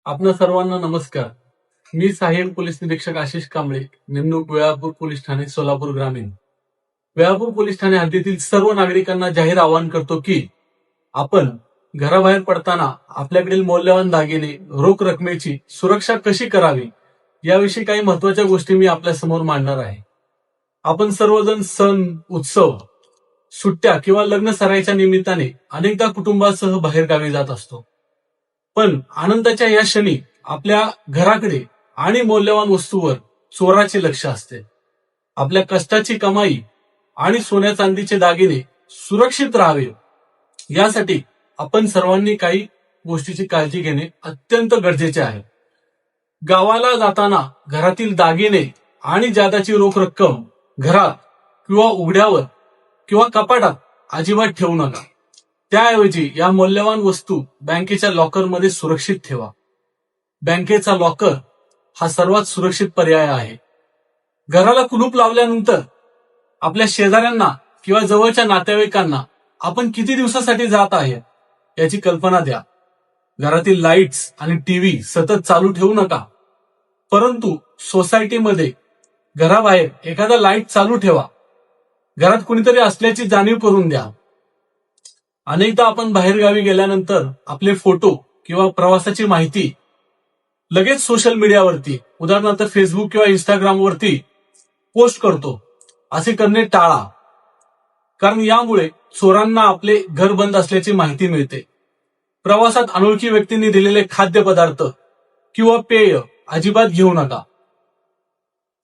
आपणा सर्वांना नमस्कार. मी सहाय्यक पोलीस निरीक्षक आशिष कांबळे, नेमणूक वेळापूर पोलीस ठाणे, सोलापूर ग्रामीण. वेळापूर पोलीस ठाणे हद्दीतील सर्व नागरिकांना जाहीर आवाहन करतो की आपण घराबाहेर पडताना आपल्याकडील मौल्यवान दागिने, रोख रकमेची सुरक्षा कशी करावी याविषयी काही महत्वाच्या गोष्टी मी आपल्या समोर मांडणार आहे. आपण सर्वजण सण, उत्सव, सुट्ट्या किंवा लग्न सराईच्या निमित्ताने अनेकदा कुटुंबासह बाहेरगावी जात असतो. पण आनंदाच्या या क्षणी आपल्या घराकडे आणि मौल्यवान वस्तूवर चोराचे लक्ष असते. आपल्या कष्टाची कमाई आणि सोन्या चांदीचे दागिने सुरक्षित राहावे यासाठी आपण सर्वांनी काही गोष्टीची काळजी घेणे अत्यंत गरजेचे आहे. गावाला जाताना घरातील दागिने आणि जादाची रोख रक्कम घरात किंवा उघड्यावर किंवा कपाटात अजिबात ठेवू नका. त्याऐवजी या मौल्यवान वस्तू बँकेच्या लॉकरमध्ये सुरक्षित ठेवा. बँकेचा लॉकर हा सर्वात सुरक्षित पर्याय आहे. घराला कुलूप लावल्यानंतर आपल्या शेजाऱ्यांना किंवा जवळच्या नातेवाईकांना आपण किती दिवसासाठी जात आहे याची कल्पना द्या. घरातील लाईट्स आणि टीव्ही सतत चालू ठेवू नका, परंतु सोसायटीमध्ये घराबाहेर एखादा लाईट चालू ठेवा. घरात कुणीतरी असल्याची जाणीव करून द्या. अनेकदा आपण बाहेरगावी गेल्यानंतर आपले फोटो किंवा प्रवासाची माहिती लगेच सोशल मीडियावरती, उदाहरणार्थ फेसबुक किंवा इंस्टाग्रामवरती पोस्ट करतो. असे करणे टाळा, कारण यामुळे चोरांना आपले घर बंद असल्याची माहिती मिळते. प्रवासात अनोळखी व्यक्तींनी दिलेले खाद्यपदार्थ किंवा पेय अजिबात घेऊ नका.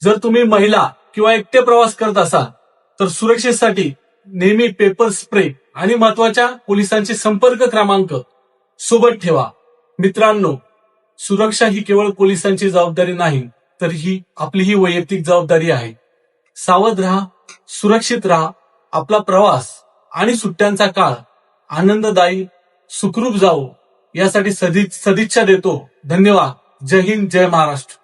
जर तुम्ही महिला किंवा एकटे प्रवास करत असाल तर सुरक्षेसाठी नेहमी पेपर स्प्रे आणि महत्वाच्या पोलिसांचे संपर्क क्रमांक सोबत ठेवा. मित्रांनो, सुरक्षा ही केवळ पोलिसांची जबाबदारी नाही, तर ही आपलीही वैयक्तिक जबाबदारी आहे. सावध राहा, सुरक्षित राहा. आपला प्रवास आणि सुट्ट्यांचा काळ आनंददायी, सुखरूप जावो यासाठी सदिच्छा देतो. धन्यवाद. जय हिंद, जय महाराष्ट्र.